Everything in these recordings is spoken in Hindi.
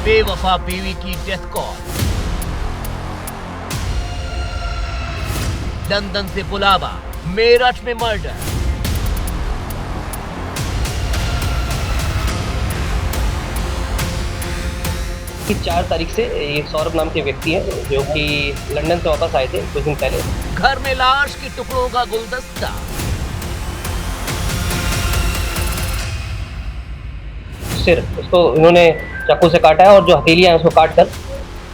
बेवफा बीवी की डेथ कॉल, लंदन से बुलावा, मेरठ में मर्डर। कि 4 तारीख से ये सौरभ नाम के व्यक्ति हैं जो कि लंदन से वापस आए थे कुछ दिन पहले। घर में लाश के टुकड़ों का गुलदस्ता, सिर उसको इन्होंने चाकू से काटा है और जो हथेलियां हैं उसको काट कर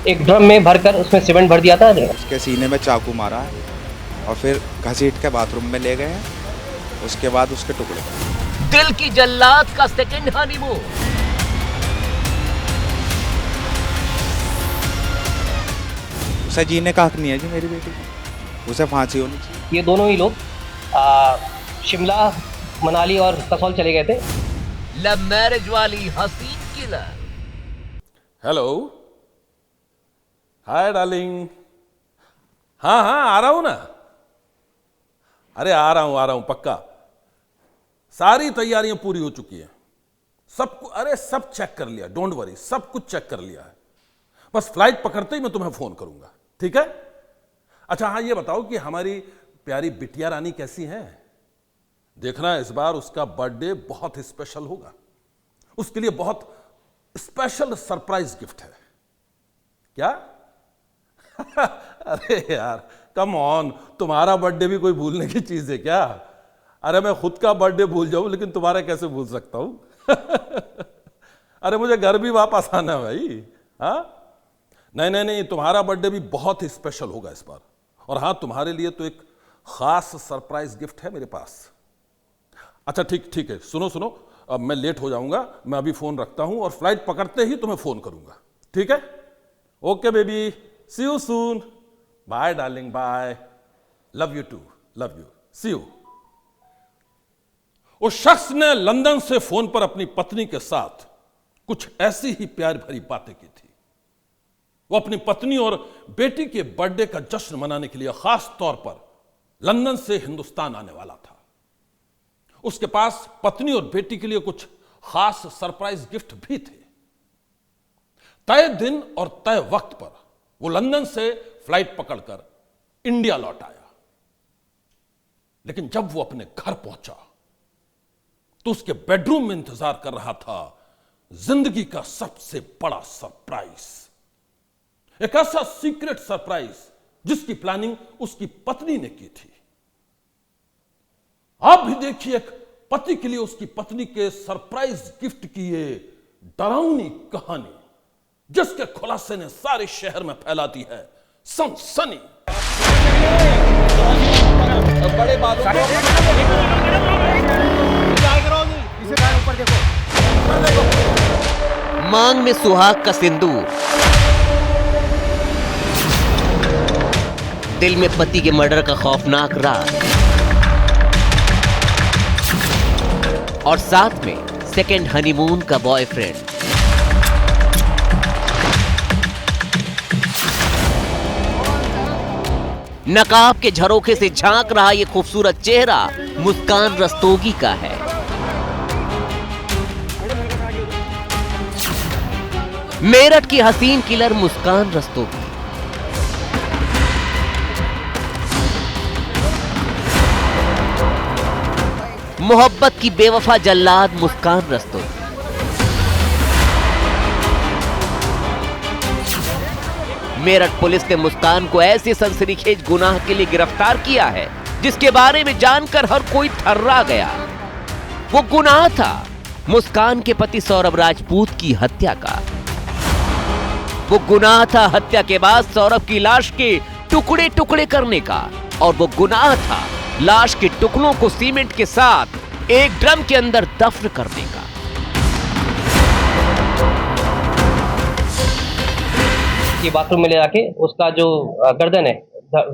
एक ड्रम में भरकर उसमें सीमेंट भर दिया था। उसके सीने में चाकू मारा है और फिर घसीट के बाथरूम में ले गए हैं। उसके बाद उसके टुकड़े। दिल की जल्लाद का सेकंड हनीमून, उसे जीने का हक नहीं है जी मेरी बेटी को, उसे फांसी होनी चाहिए। ये दोनों ही लोग शिमला, मनाली और कसौल चले गए थे। लव मैरिज वाली हसीन किलर। Hello, hi darling. हाँ हाँ आ रहा हूं ना। अरे आ रहा हूं पक्का। सारी तैयारियां पूरी हो चुकी हैं। सब चेक कर लिया, डोंट वरी, सब कुछ चेक कर लिया है। बस फ्लाइट पकड़ते ही मैं तुम्हें फोन करूंगा, ठीक है? अच्छा हाँ, ये बताओ कि हमारी प्यारी बिटिया रानी कैसी है? देखना इस बार उसका बर्थडे बहुत ही स्पेशल होगा। उसके लिए बहुत स्पेशल सरप्राइज गिफ्ट है। क्या? अरे यार कम ऑन, तुम्हारा बर्थडे भी कोई भूलने की चीज है क्या? अरे मैं खुद का बर्थडे भूल जाऊं लेकिन तुम्हारा कैसे भूल सकता हूं? अरे मुझे घर भी वापस आना है भाई। हाँ नहीं, तुम्हारा बर्थडे भी बहुत ही स्पेशल होगा इस बार। और हाँ, तुम्हारे लिए तो एक खास सरप्राइज गिफ्ट है मेरे पास। अच्छा ठीक है, सुनो, अब मैं लेट हो जाऊंगा, मैं अभी फोन रखता हूं और फ्लाइट पकड़ते ही तुम्हें फोन करूंगा, ठीक है? Okay baby, see you soon. Bye darling, bye, love you too, love you, see you. उस शख्स ने लंदन से फोन पर अपनी पत्नी के साथ कुछ ऐसी ही प्यार भरी बातें की थी। वो अपनी पत्नी और बेटी के बर्थडे का जश्न मनाने के लिए खास तौर पर लंदन से हिंदुस्तान आने वाला था। उसके पास पत्नी और बेटी के लिए कुछ खास सरप्राइज गिफ्ट भी थे। तय दिन और तय वक्त पर वो लंदन से फ्लाइट पकड़कर इंडिया लौट आया। लेकिन जब वो अपने घर पहुंचा तो उसके बेडरूम में इंतजार कर रहा था जिंदगी का सबसे बड़ा सरप्राइज। एक ऐसा सीक्रेट सरप्राइज जिसकी प्लानिंग उसकी पत्नी ने की थी। आप भी देखिए एक पति के लिए उसकी पत्नी के सरप्राइज गिफ्ट की ये डरावनी कहानी, जिसके खुलासे ने सारे शहर में फैला दी है सनसनी। बड़े बालों मांग में सुहाग का सिंदूर, दिल में पति के मर्डर का खौफनाक राज, और साथ में सेकंड हनीमून का बॉयफ्रेंड। नकाब के झरोखे से झांक रहा ये खूबसूरत चेहरा मुस्कान रस्तोगी का है। मेरठ की हसीन किलर मुस्कान रस्तोगी। मोहब्बत की बेवफा जल्लाद मुस्कान रस्तोगी। मेरठ पुलिस ने मुस्कान को ऐसे सनसनीखेज गुनाह के लिए गिरफ्तार किया है जिसके बारे में जानकर हर कोई थर्रा गया। वो गुनाह था मुस्कान के पति सौरभ राजपूत की हत्या का। वो गुनाह था हत्या के बाद सौरभ की लाश के टुकड़े टुकड़े करने का। और वो गुनाह था लाश के टुकड़ों को सीमेंट के साथ एक ड्रम के अंदर दफन करने का। ये बाथरूम में ले जाके उसका जो गर्दन है,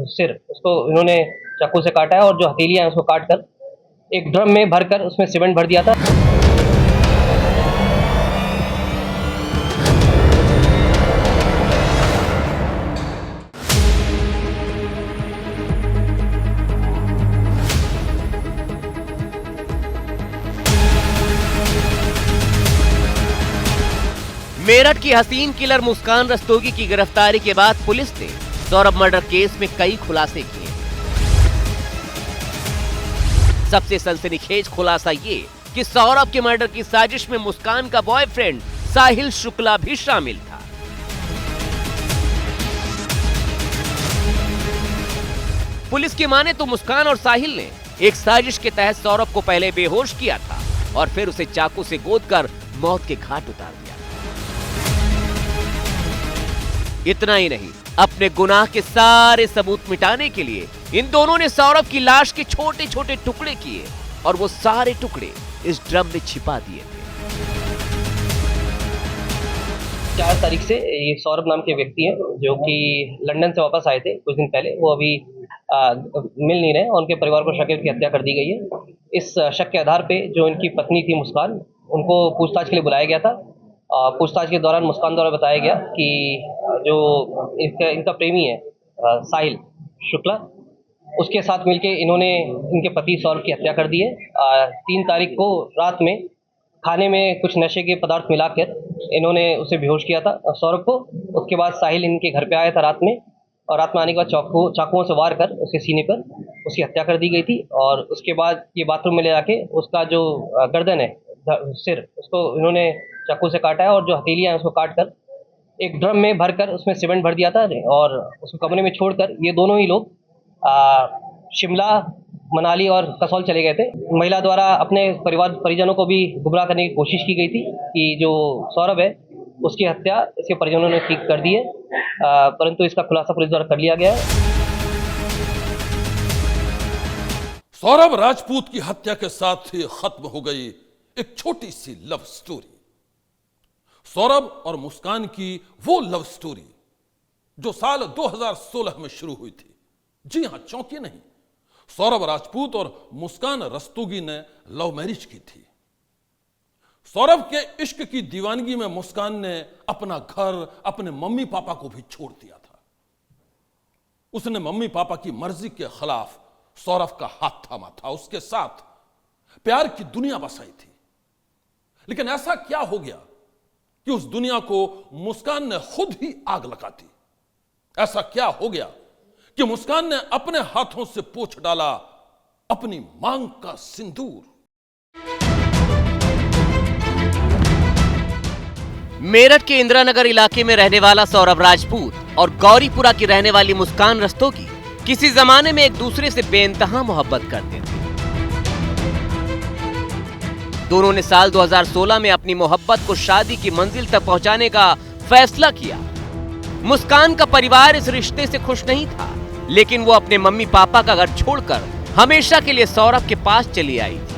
सिर, उसको इन्होंने चाकू से काटा है और जो हथेलियां हैं उसको काट कर एक ड्रम में भरकर उसमें सीमेंट भर दिया था। मेरठ की हसीन किलर मुस्कान रस्तोगी की गिरफ्तारी के बाद पुलिस ने सौरभ मर्डर केस में कई खुलासे किए। सबसे सनसनीखेज खुलासा ये कि सौरभ के मर्डर की साजिश में मुस्कान का बॉयफ्रेंड साहिल शुक्ला भी शामिल था। पुलिस की माने तो मुस्कान और साहिल ने एक साजिश के तहत सौरभ को पहले बेहोश किया था और फिर उसे चाकू से गोदकर मौत के घाट उतार दिया। इतना ही नहीं, अपने गुनाह के सारे सबूत मिटाने के लिए इन दोनों ने सौरभ की लाश के छोटे छोटे टुकड़े किए और वो सारे टुकड़े इस ड्रम में छिपा दिए थे। 4 तारीख से ये सौरभ नाम के व्यक्ति हैं जो कि लंदन से वापस आए थे कुछ दिन पहले। वो अभी मिल नहीं रहे। उनके परिवार को शक है कि हत्या कर दी गई है। इस शक के आधार पे जो इनकी पत्नी थी मुस्कान, उनको पूछताछ के लिए बुलाया गया था। पूछताछ के दौरान मुस्कान द्वारा बताया गया कि जो इनका प्रेमी है साहिल शुक्ला, उसके साथ मिलके इन्होंने इनके पति सौरभ की हत्या कर दी है। 3 तारीख को रात में खाने में कुछ नशे के पदार्थ मिलाकर इन्होंने उसे बेहोश किया था सौरभ को। उसके बाद साहिल इनके घर पे आया था रात में, और रात में आने के बाद चाकुओं से वार कर उसके सीने पर उसकी हत्या कर दी गई थी। और उसके बाद ये बाथरूम में ले जाके उसका जो गर्दन है, सिर, उसको इन्होंने चाकू से काटा है और जो हथेलियां हैं उसको काट कर एक ड्रम में भरकर उसमें सीमेंट भर दिया था और उसको कमरे में छोड़कर ये दोनों ही लोग शिमला, मनाली और कसौल चले गए थे। महिला द्वारा अपने परिजनों को भी गुमराह करने की कोशिश की गई थी कि जो सौरभ है उसकी हत्या इसके परिजनों ने ठीक कर दी है, परंतु इसका खुलासा पुलिस द्वारा कर लिया गया है। सौरभ राजपूत की हत्या के साथ ही खत्म हो गई एक छोटी सी लव स्टोरी। सौरभ और मुस्कान की वो लव स्टोरी जो साल 2016 में शुरू हुई थी। जी हां, चौंकिए नहीं, सौरभ राजपूत और मुस्कान रस्तोगी ने लव मैरिज की थी। सौरभ के इश्क की दीवानगी में मुस्कान ने अपना घर, अपने मम्मी पापा को भी छोड़ दिया था। उसने मम्मी पापा की मर्जी के खिलाफ सौरभ का हाथ थामा था, उसके साथ प्यार की दुनिया बसाई थी। लेकिन ऐसा क्या हो गया कि उस दुनिया को मुस्कान ने खुद ही आग लगा दी? ऐसा क्या हो गया कि मुस्कान ने अपने हाथों से पोंछ डाला अपनी मांग का सिंदूर? मेरठ के इंदिरानगर इलाके में रहने वाला सौरभ राजपूत और गौरीपुरा की रहने वाली मुस्कान रस्तोगी किसी जमाने में एक दूसरे से बेइंतहा मोहब्बत करते थे। दोनों ने साल 2016 में अपनी मोहब्बत को शादी की मंजिल तक पहुंचाने का फैसला किया। मुस्कान का परिवार इस रिश्ते से खुश नहीं था, लेकिन वो अपने मम्मी पापा का घर छोड़कर हमेशा के लिए सौरभ के पास चली आई थी।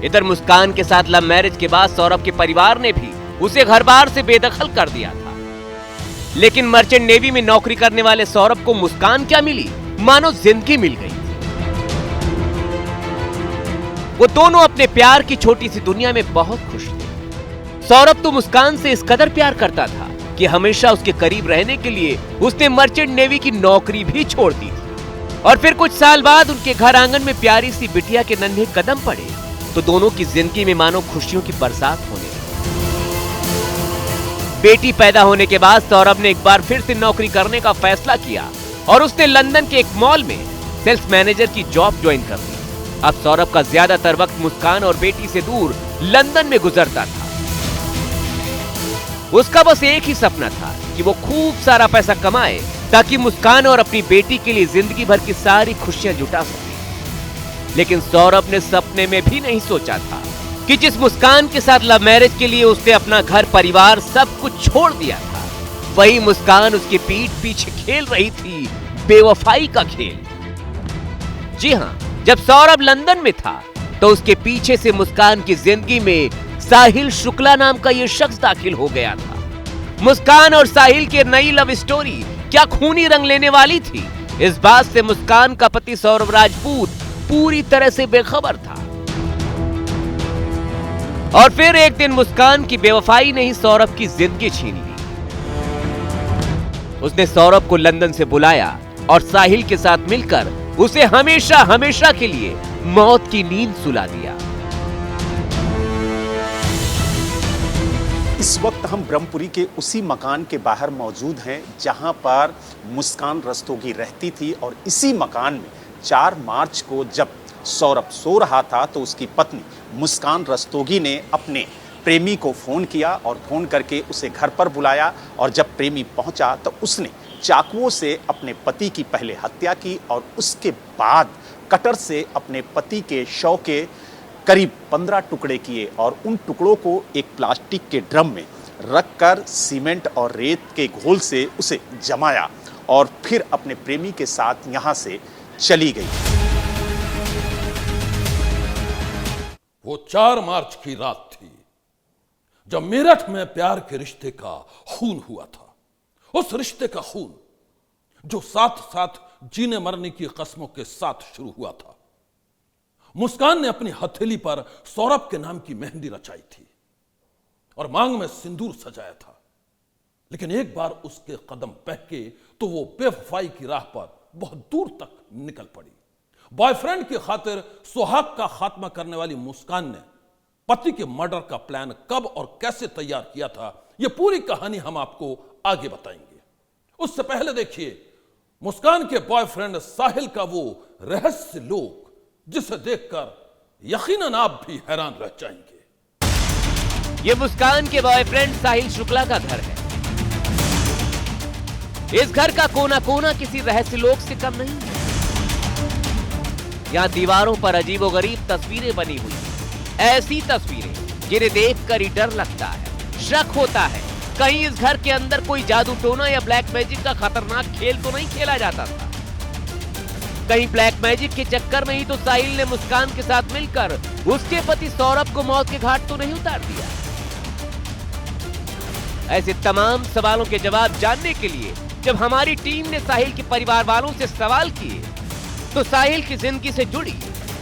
इधर मुस्कान के साथ लव मैरिज के बाद सौरभ के परिवार ने भी उसे घर बार से बेदखल कर दिया था। लेकिन मर्चेंट नेवी में नौकरी करने वाले सौरभ को मुस्कान क्या मिली, मानो जिंदगी मिल गई। वो दोनों अपने प्यार की छोटी सी दुनिया में बहुत खुश थे। सौरभ तो मुस्कान से इस कदर प्यार करता था कि हमेशा उसके करीब रहने के लिए उसने मर्चेंट नेवी की नौकरी भी छोड़ दी थी। और फिर कुछ साल बाद उनके घर आंगन में प्यारी सी बिटिया के नन्हे कदम पड़े तो दोनों की जिंदगी में मानो खुशियों की बरसात होने लगी। बेटी पैदा होने के बाद सौरभ ने एक बार फिर से नौकरी करने का फैसला किया और उसने लंदन के एक मॉल में सेल्स मैनेजर की जॉब ज्वाइन कर ली। अब सौरभ का ज्यादातर वक्त मुस्कान और बेटी से दूर लंदन में गुजरता था। उसका बस एक ही सपना था कि वो खूब सारा पैसा कमाए ताकि मुस्कान और अपनी बेटी के लिए जिंदगी भर की सारी खुशियां जुटा सके। लेकिन सौरभ ने सपने में भी नहीं सोचा था कि जिस मुस्कान के साथ लव मैरिज के लिए उसने अपना घर, परिवार, सब कुछ छोड़ दिया था, वही मुस्कान उसके पीठ पीछे खेल रही थी बेवफाई का खेल। जी हां, जब सौरभ लंदन में था तो उसके पीछे से मुस्कान की जिंदगी में साहिल शुक्ला नाम का यह शख्स दाखिल हो गया था। मुस्कान और साहिल की नई लव स्टोरी क्या खूनी रंग लेने वाली थी, इस बात से मुस्कान का पति सौरभ राजपूत पूरी तरह से बेखबर था। और फिर एक दिन मुस्कान की बेवफाई ने ही सौरभ की जिंदगी छीन ली। उसने सौरभ को लंदन से बुलाया और साहिल के साथ मिलकर उसे हमेशा हमेशा के लिए मौत की नींद सुला दिया। इस वक्त हम ब्रह्मपुरी के उसी मकान के बाहर मौजूद हैं जहां पर मुस्कान रस्तोगी रहती थी और इसी मकान में 4 मार्च को जब सौरभ सो रहा था तो उसकी पत्नी मुस्कान रस्तोगी ने अपने प्रेमी को फ़ोन किया और फ़ोन करके उसे घर पर बुलाया और जब प्रेमी पहुंचा तो उसने चाकुओं से अपने पति की पहले हत्या की और उसके बाद कटर से अपने पति के शव के करीब 15 टुकड़े किए और उन टुकड़ों को एक प्लास्टिक के ड्रम में रखकर सीमेंट और रेत के घोल से उसे जमाया और फिर अपने प्रेमी के साथ यहां से चली गई। वो 4 मार्च की रात थी जब मेरठ में प्यार के रिश्ते का खून हुआ था। उस रिश्ते का खून जो साथ साथ जीने मरने की कस्मों के साथ शुरू हुआ था। मुस्कान ने अपनी हथेली पर सौरभ के नाम की मेहंदी रचाई थी और मांग में सिंदूर सजाया था, लेकिन एक बार उसके कदम बहके तो वो बेवफाई की राह पर बहुत दूर तक निकल पड़ी। बॉयफ्रेंड की खातिर सुहाग का खात्मा करने वाली मुस्कान ने पति के मर्डर का प्लान कब और कैसे तैयार किया था, यह पूरी कहानी हम आपको आगे बताएंगे। उससे पहले देखिए मुस्कान के बॉयफ्रेंड साहिल का वो रहस्य लोक जिसे देखकर यकीनन आप भी हैरान रह जाएंगे। ये मुस्कान के बॉयफ्रेंड साहिल शुक्ला का घर है। इस घर का कोना कोना किसी रहस्य लोक से कम नहीं है। यहां दीवारों पर अजीबोगरीब तस्वीरें बनी हुई हैं। ऐसी तस्वीरें जिन्हें देखकर ही डर लगता है, शक होता है कहीं इस घर के अंदर कोई जादू टोना या ब्लैक मैजिक का खतरनाक खेल तो नहीं खेला जाता था। कहीं ब्लैक मैजिक के चक्कर में ही तो साहिल ने मुस्कान के साथ मिलकर उसके पति सौरभ को मौत के घाट तो नहीं उतार दिया। ऐसे तमाम सवालों के जवाब जानने के लिए जब हमारी टीम ने साहिल के परिवार वालों से सवाल किए तो साहिल की जिंदगी से जुड़ी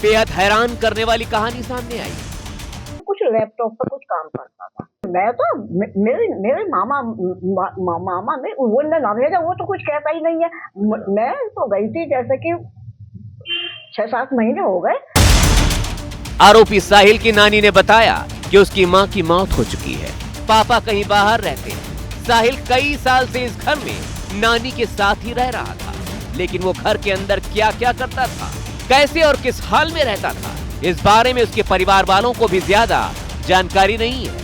बेहद हैरान करने वाली कहानी सामने आई। कुछ लैपटॉप पर कुछ काम करता था। मैं तो मेरे मामा ने वो ना भेजा, वो तो कुछ कहता ही नहीं है। मैं तो गई थी जैसे कि 6-7 महीने हो गए। आरोपी साहिल की नानी ने बताया कि उसकी मां की मौत हो चुकी है, पापा कहीं बाहर रहते हैं। साहिल कई साल से इस घर में नानी के साथ ही रह रहा था, लेकिन वो घर के अंदर क्या क्या करता था, कैसे और किस हाल में रहता था, इस बारे में उसके परिवार वालों को भी ज्यादा जानकारी नहीं है।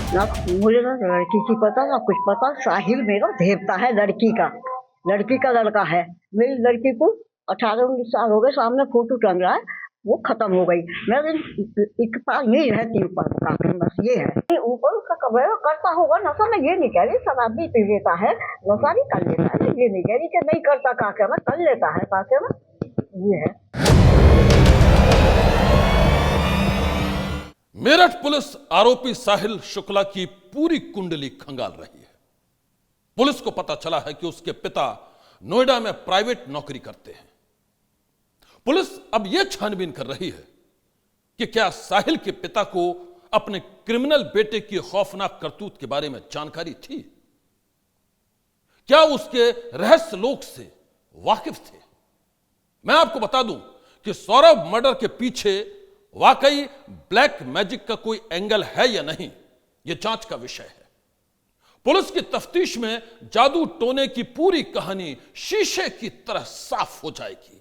ना मुझे ना लड़की की पता ना कुछ पता। साहिल मेरा देवता है, लड़की का लड़का है। मेरी लड़की को 18-19 साल हो गए, सामने फोटो टंग रहा है, वो खत्म हो गई। मैं एक पास नहीं रहती ऊपर, बस ये है। ऊपर उसका कब्र करता होगा नशा, मैं ये नहीं कह रही शराब भी पी लेता है, नशा भी कर लेता है, ये नहीं कह रही कि नहीं करता, काके में कर लेता है, काके में ये है। मेरठ पुलिस आरोपी साहिल शुक्ला की पूरी कुंडली खंगाल रही है। पुलिस को पता चला है कि उसके पिता नोएडा में प्राइवेट नौकरी करते हैं। पुलिस अब यह छानबीन कर रही है कि क्या साहिल के पिता को अपने क्रिमिनल बेटे की खौफनाक करतूत के बारे में जानकारी थी, क्या उसके रहस्य लोक से वाकिफ थे। मैं आपको बता दूं कि सौरभ मर्डर के पीछे वाकई ब्लैक मैजिक का कोई एंगल है या नहीं, यह जांच का विषय है। पुलिस की तफ्तीश में जादू टोने की पूरी कहानी शीशे की तरह साफ हो जाएगी।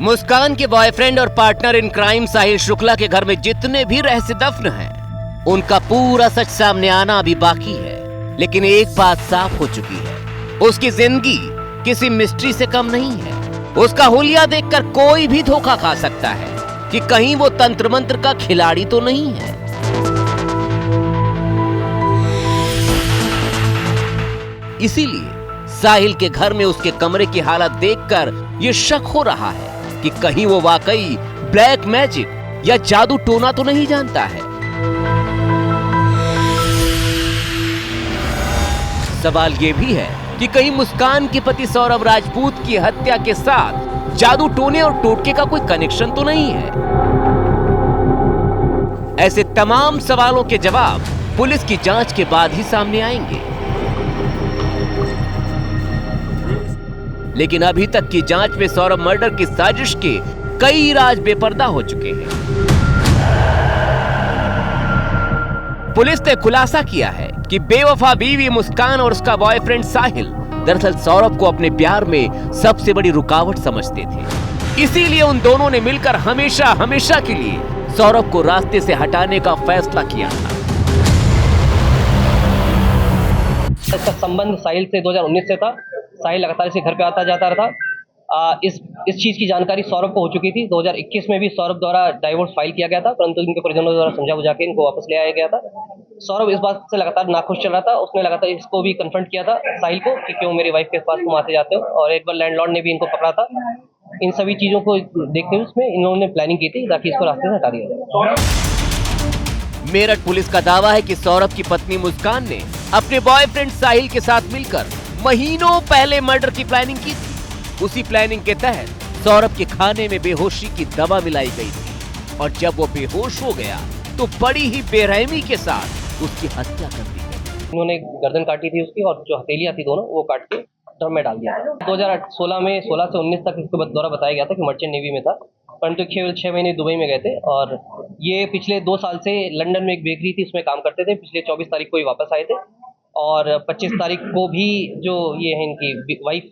मुस्कान के बॉयफ्रेंड और पार्टनर इन क्राइम साहिल शुक्ला के घर में जितने भी रहस्य दफन हैं, उनका पूरा सच सामने आना अभी बाकी है। लेकिन एक बात साफ हो चुकी है, उसकी जिंदगी किसी मिस्ट्री से कम नहीं है। उसका हुलिया देखकर कोई भी धोखा खा सकता है कि कहीं वो तंत्र मंत्र का खिलाड़ी तो नहीं है। इसीलिए साहिल के घर में उसके कमरे की हालत देखकर यह शक हो रहा है कि कहीं वो वाकई ब्लैक मैजिक या जादू टोना तो नहीं जानता है। सवाल यह भी है कि कहीं मुस्कान के पति सौरभ राजपूत की हत्या के साथ जादू टोने और टोटके का कोई कनेक्शन तो नहीं है। ऐसे तमाम सवालों के जवाब पुलिस की जांच के बाद ही सामने आएंगे। लेकिन अभी तक की जांच में सौरभ मर्डर की साजिश के कई राज बेपर्दा हो चुके हैं। पुलिस ने खुलासा किया है कि बेवफा बीवी मुस्कान और उसका बॉयफ्रेंड साहिल दरअसल सौरभ को अपने प्यार में सबसे बड़ी रुकावट समझते थे। इसीलिए उन दोनों ने मिलकर हमेशा हमेशा के लिए सौरभ को रास्ते से हटाने का फैसला किया था। इसका संबंध साहिल से 2019 से था। साहिल लगातार इसे घर पे आता जाता रहा। इस चीज की जानकारी सौरभ को हो चुकी थी। 2021 में भी सौरभ द्वारा डाइवोर्स फाइल किया गया था, परंतु इनके परिजनों द्वारा समझा बुझा के इनको वापस ले आया गया था। सौरभ इस बात से लगातार नाखुश चल रहा था। उसने लगातार इसको भी कन्फ्रंट किया था साहिल को कि क्यों मेरी वाइफ के पास तुम आते जाते हो, और एक बार लैंडलॉर्ड ने भी इनको पकड़ा था। इन सभी चीजों को देखते हुए उसमें इन्होंने प्लानिंग की थी ताकि इसको रास्ते से हटा दिया जाए। मेरठ पुलिस का दावा है कि सौरभ की पत्नी मुस्कान ने अपने बॉयफ्रेंड साहिल के साथ मिलकर महीनों पहले मर्डर की प्लानिंग की थी। उसी प्लानिंग के तहत सौरभ के खाने में बेहोशी की दवा मिलाई गई थी और जब वो बेहोश हो गया तो बड़ी ही बेरहमी के साथ उसकी हत्या कर दी गई। इन्होंने गर्दन काटी थी उसकी, और जो हथेलियां थी दोनों वो काट के ड्रम में डाल दिया था। 2016 में 16 से 19 तक इसको द्वारा बताया गया था कि मर्चेंट नेवी में था, परंतु 6 महीने दुबई में गए थे। और ये पिछले 2 साल से लंदन में एक बेकरी थी उसमें काम करते थे। पिछले 24 तारीख को ही वापस आए थे और 25 तारीख को भी जो ये है इनकी वाइफ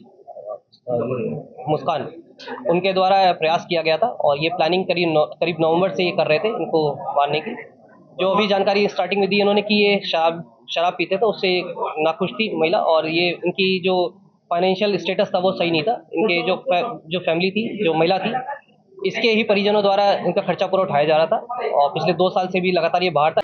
मुस्कान, उनके द्वारा प्रयास किया गया था। और ये प्लानिंग करीब नवंबर से ये कर रहे थे इनको मारने की। जो भी जानकारी स्टार्टिंग में दी इन्होंने कि ये शराब पीते थे, उससे नाखुश थी महिला, और ये इनकी जो फाइनेंशियल स्टेटस था वो सही नहीं था। इनके जो फैमिली थी, जो महिला थी, इसके ही परिजनों द्वारा इनका खर्चा पूरा उठाया जा रहा था और पिछले 2 साल से भी लगातार ये बाहर था।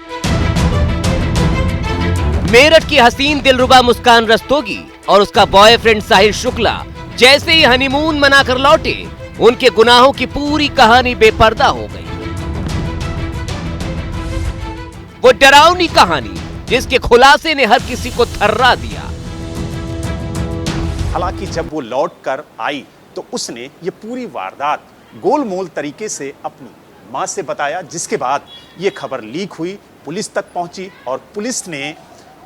मेरठ की हसीन दिलरुबा मुस्कान रस्तोगी और उसका बॉयफ्रेंड साहिल शुक्ला जैसे ही हनीमून मनाकर लौटे, उनके गुनाहों की पूरी कहानी बेपर्दा हो गई। वो डरावनी कहानी जिसके खुलासे ने हर किसी को थर्रा दिया। हालांकि जब वो लौट कर आई तो उसने ये पूरी वारदात गोलमोल तरीके से अपनी मां से बताया, जिसके बाद ये खबर लीक हुई, पुलिस तक पहुंची और पुलिस ने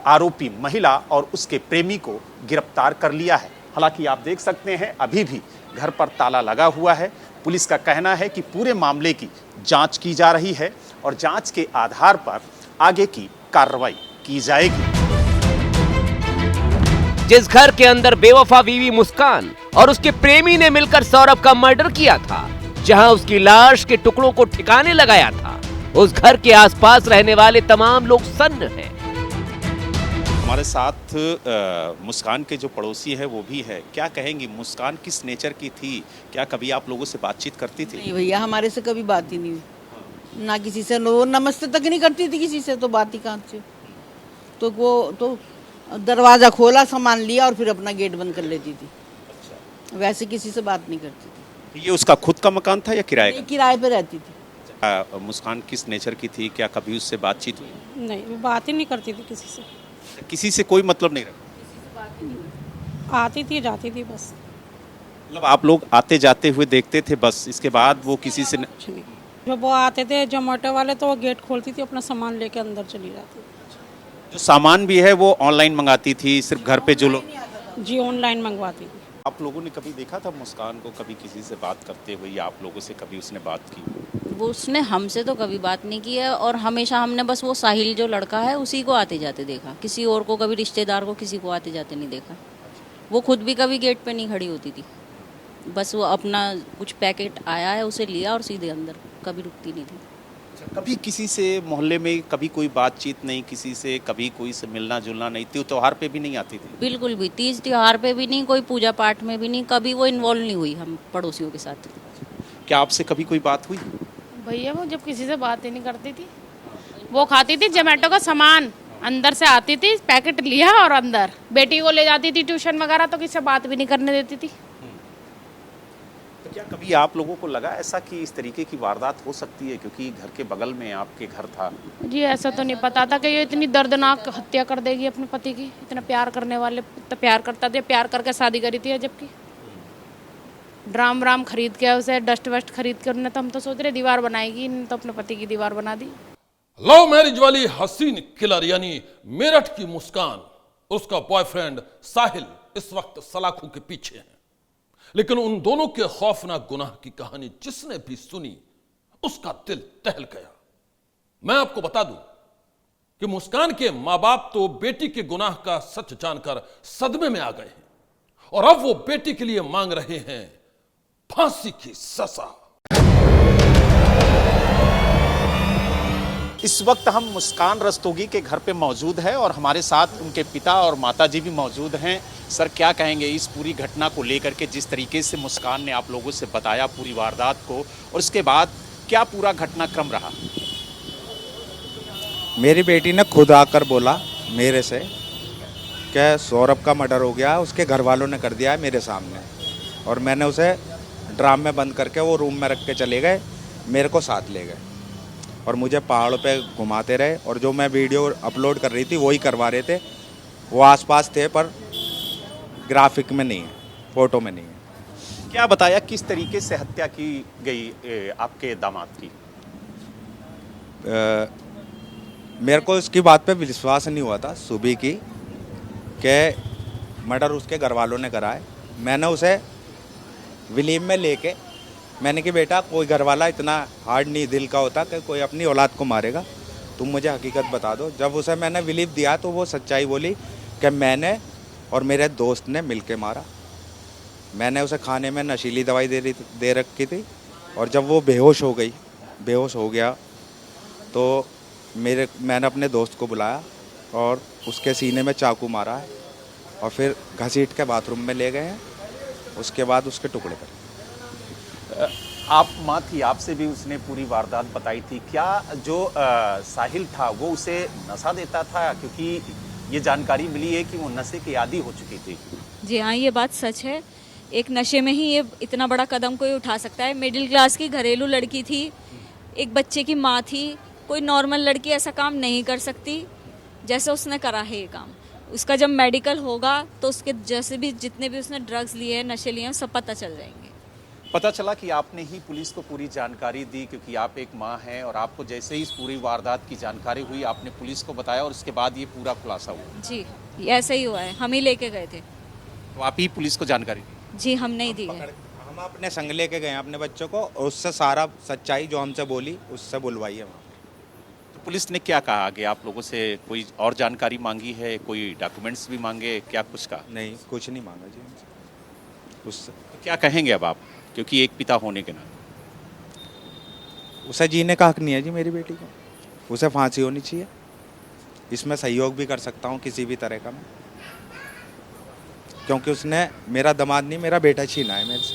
आरोपी महिला और उसके प्रेमी को गिरफ्तार कर लिया है। हालांकि आप देख सकते हैं अभी भी घर पर ताला लगा हुआ है। पुलिस का कहना है कि पूरे मामले की जांच की जा रही है और जांच के आधार पर आगे की कार्रवाई की जाएगी। जिस घर के अंदर बेवफा बीवी मुस्कान और उसके प्रेमी ने मिलकर सौरभ का मर्डर किया था, जहां उसकी लाश के टुकड़ों को ठिकाने लगाया था, उस घर के आसपास रहने वाले तमाम लोग सन्न हैं। हमारे साथ मुस्कान के जो पड़ोसी है वो भी है। क्या कहेंगी, मुस्कान किस नेचर की थी? क्या कभी आप लोगों से बातचीत करती थी? नहीं भैया, हमारे से कभी बात ही नहीं हुई, ना किसी से। वो नमस्ते तक नहीं करती थी किसी से, तो बात ही कहाँ से। तो वो तो दरवाज़ा खोला, सामान लिया और फिर अपना गेट बंद कर लेती थी। अच्छा। वैसे किसी से बात नहीं करती थी। ये उसका खुद का मकान था या किराए का? किराए पे रहती थी। मुस्कान किस नेचर की थी? क्या कभी उससे बातचीत हुई? नहीं, वो बात ही नहीं करती थी किसी से। किसी से कोई मतलब नहीं रखा? आती थी जाती थी बस। मतलब आप लोग आते जाते हुए देखते थे बस, इसके बाद वो किसी से कुछ नहीं। जब वो आते थे जोमेटो वाले तो वो गेट खोलती थी, अपना सामान लेके अंदर चली जाती। जो सामान भी है वो ऑनलाइन मंगाती थी, सिर्फ घर पे जो लोग? जी, ऑनलाइन मंगवाती थी। आप लोगों ने कभी देखा था मुस्कान को कभी किसी से बात करते हुए, या आप लोगों से कभी उसने बात की? वो उसने हमसे तो कभी बात नहीं की है, और हमेशा हमने बस वो साहिल जो लड़का है उसी को आते जाते देखा। किसी और को, कभी रिश्तेदार को, किसी को आते जाते नहीं देखा। वो खुद भी कभी गेट पे नहीं खड़ी होती थी, बस वो अपना कुछ पैकेट आया है उसे लिया और सीधे अंदर, कभी रुकती नहीं थी। कभी किसी से मोहल्ले में कभी कोई बातचीत नहीं, किसी से कभी कोई से मिलना जुलना नहीं? त्योहार पे भी नहीं आती थी? बिल्कुल भी, तीज त्योहार पे भी नहीं, कोई पूजा पाठ में भी नहीं, कभी वो इन्वॉल्व नहीं हुई हम पड़ोसियों के साथ। क्या आपसे कभी कोई बात हुई? भैया वो जब किसी से बात ही नहीं करती थी। वो खाती थी जोमेटो का सामान, अंदर से आती थी, पैकेट लिया और अंदर बेटी को ले जाती थी ट्यूशन वगैरह, तो किसी से बात भी नहीं करने देती थी। तो क्या कभी आप लोगों को लगा ऐसा कि इस तरीके की वारदात हो सकती है, क्योंकि घर के बगल में आपके घर था? जी, ऐसा तो नहीं पता था कि ये इतनी दर्दनाक हत्या कर देगी अपने पति की। इतना प्यार करने वाले, तो प्यार करता था, प्यार करके शादी करी थी। जबकि ड्राम व्राम खरीद के, उसे डस्ट वस्ट खरीद के, उन्होंने तो हम तो सोच रहे दीवार बनाएगी, तो अपने पति की दीवार बना दी। लव मैरिज वाली हसीन किलर यानी मेरठ की मुस्कान, उसका बॉयफ्रेंड साहिल इस वक्त सलाखों के पीछे है। लेकिन उन दोनों के खौफनाक गुनाह की कहानी जिसने भी सुनी उसका दिल दहल गया। मैं आपको बता दूं कि मुस्कान के मां बाप तो बेटी के गुनाह का सच जानकर सदमे में आ गए हैं और अब वो बेटी के लिए मांग रहे हैं फांसी की सजा। इस वक्त हम मुस्कान रस्तोगी के घर पे मौजूद है और हमारे साथ उनके पिता और माताजी भी मौजूद हैं। सर, क्या कहेंगे इस पूरी घटना को लेकर के, जिस तरीके से मुस्कान ने आप लोगों से बताया पूरी वारदात को, और उसके बाद क्या पूरा घटनाक्रम रहा? मेरी बेटी ने खुद आकर बोला मेरे से कि सौरभ का मर्डर हो गया, उसके घर वालों ने कर दिया है मेरे सामने, और मैंने उसे ड्राम में बंद करके वो रूम में रख के चले गए, मेरे को साथ ले गए और मुझे पहाड़ों पे घुमाते रहे, और जो मैं वीडियो अपलोड कर रही थी वही करवा रहे थे। वो आसपास थे पर ग्राफिक में नहीं है, फोटो में नहीं है। क्या बताया किस तरीके से हत्या की गई आपके दामाद की? मेरे को इसकी बात पे विश्वास नहीं हुआ था सुबह की कि मर्डर उसके घर वालों ने करा है। मैंने उसे विलीम में लेके मैंने कि बेटा कोई घर वाला इतना हार्ड नहीं दिल का होता कि कोई अपनी औलाद को मारेगा, तुम मुझे हकीकत बता दो। जब उसे मैंने विलीम दिया तो वो सच्चाई बोली कि मैंने और मेरे दोस्त ने मिलके मारा। मैंने उसे खाने में नशीली दवाई दे रखी थी, और जब वो बेहोश हो गया तो मैंने अपने दोस्त को बुलाया और उसके सीने में चाकू मारा है और फिर घसीट के बाथरूम में ले गए हैं। उसके बाद उसके टुकड़े कर। आप माँ थी, आपसे भी उसने पूरी वारदात बताई थी। क्या जो साहिल था वो उसे नशा देता था? क्योंकि ये जानकारी मिली है कि वो नशे की आदी हो चुकी थी। जी हाँ, ये बात सच है। एक नशे में ही ये इतना बड़ा कदम कोई उठा सकता है। मिडिल क्लास की घरेलू लड़की थी, एक बच्चे की माँ थी। कोई नॉर्मल लड़की ऐसा काम नहीं कर सकती जैसे उसने करा है ये काम। उसका जब मेडिकल होगा तो उसके जैसे भी जितने भी उसने ड्रग्स लिए हैं, नशे लिए हैं, सब पता चल जाएंगे। पता चला कि आपने ही पुलिस को पूरी जानकारी दी, क्योंकि आप एक माँ हैं और आपको जैसे ही इस पूरी वारदात की जानकारी हुई आपने पुलिस को बताया और उसके बाद ये पूरा खुलासा हुआ। जी, ऐसा ही हुआ है। हम ही लेके गए थे। तो आप ही पुलिस को जानकारी दी? जी, हम नहीं दी है। हम अपने संग लेके गए अपने बच्चों को, और उससे सारा सच्चाई जो हमसे बोली उससे बुलवाई है वहाँ। तो पुलिस ने क्या कहा आगे? आप लोगों से कोई और जानकारी मांगी है? कोई डॉक्यूमेंट्स भी मांगे? क्या कुछ कहा? नहीं, कुछ नहीं मांगा जी हमसे उससे। तो क्या कहेंगे अब आप, क्योंकि एक पिता होने के नाते? उसे जीने का हक नहीं है जी मेरी बेटी को, उसे फांसी होनी चाहिए। इसमें सहयोग भी कर सकता हूँ किसी भी तरह का मैं, क्योंकि उसने मेरा दामाद नहीं मेरा बेटा छीना है मेरे से।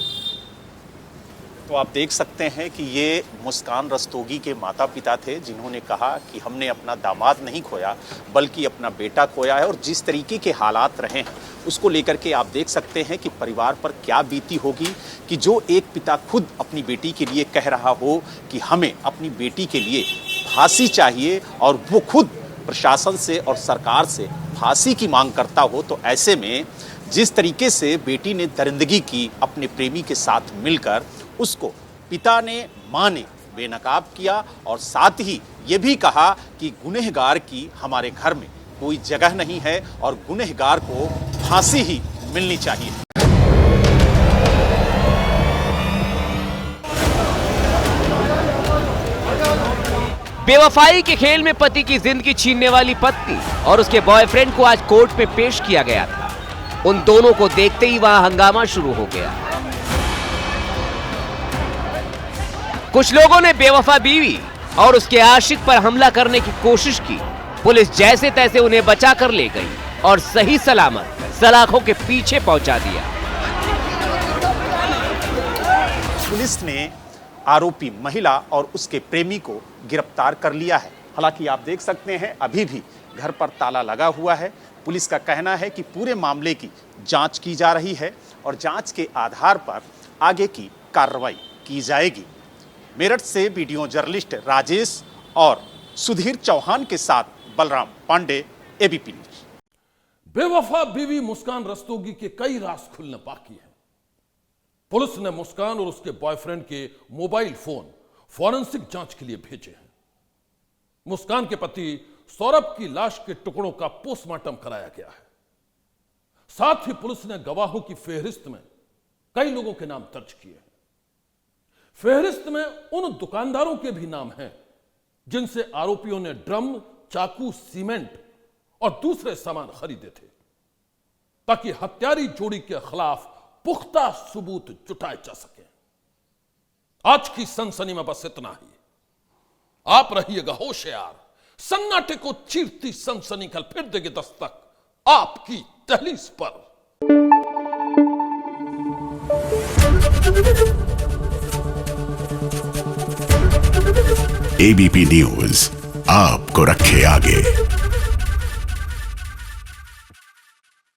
तो आप देख सकते हैं कि ये मुस्कान रस्तोगी के माता पिता थे जिन्होंने कहा कि हमने अपना दामाद नहीं खोया बल्कि अपना बेटा खोया है। और जिस तरीके के हालात रहे हैं उसको लेकर के आप देख सकते हैं कि परिवार पर क्या बीती होगी कि जो एक पिता खुद अपनी बेटी के लिए कह रहा हो कि हमें अपनी बेटी के लिए फांसी चाहिए और वो खुद प्रशासन से और सरकार से फांसी की मांग करता हो। तो ऐसे में जिस तरीके से बेटी ने दरिंदगी की अपने प्रेमी के साथ मिलकर, उसको पिता ने मां ने बेनकाब किया और साथ ही ये भी कहा कि गुनहगार की हमारे घर में कोई जगह नहीं है और गुनहगार को फांसी ही मिलनी चाहिए। बेवफाई के खेल में पति की जिंदगी छीनने वाली पत्नी और उसके बॉयफ्रेंड को आज कोर्ट में पेश किया गया था। उन दोनों को देखते ही वहां हंगामा शुरू हो गया। कुछ लोगों ने बेवफा बीवी और उसके आशिक पर हमला करने की कोशिश की। पुलिस जैसे तैसे उन्हें बचा कर ले गई और सही सलामत सलाखों के पीछे पहुंचा दिया। पुलिस ने आरोपी महिला और उसके प्रेमी को गिरफ्तार कर लिया है। हालांकि आप देख सकते हैं अभी भी घर पर ताला लगा हुआ है। पुलिस का कहना है कि पूरे मामले की जांच की जा रही है और जांच के आधार पर आगे की कार्रवाई की जाएगी। मेरठ से वीडियो जर्नलिस्ट राजेश और सुधीर चौहान के साथ बलराम पांडे, एबीपी न्यूज। बेवफा बीवी मुस्कान रस्तोगी के कई राज खुलने बाकी हैं। पुलिस ने मुस्कान और उसके बॉयफ्रेंड के मोबाइल फोन फॉरेंसिक जांच के लिए भेजे हैं। मुस्कान के पति सौरभ की लाश के टुकड़ों का पोस्टमार्टम कराया गया है। साथ ही पुलिस ने गवाहों की फेहरिस्त में कई लोगों के नाम दर्ज किए हैं। फेहरिस्त में उन दुकानदारों के भी नाम हैं जिनसे आरोपियों ने ड्रम, चाकू, सीमेंट और दूसरे सामान खरीदे थे ताकि हत्यारी जोड़ी के खिलाफ पुख्ता सबूत जुटाए जा सके। आज की सनसनी में बस इतना ही। आप रहिएगा होशियार। सन्नाटे को चीरती सनसनी कल फिर देगी दस्तक आपकी दहलीज पर। एबीपी न्यूज आपको रखे आगे।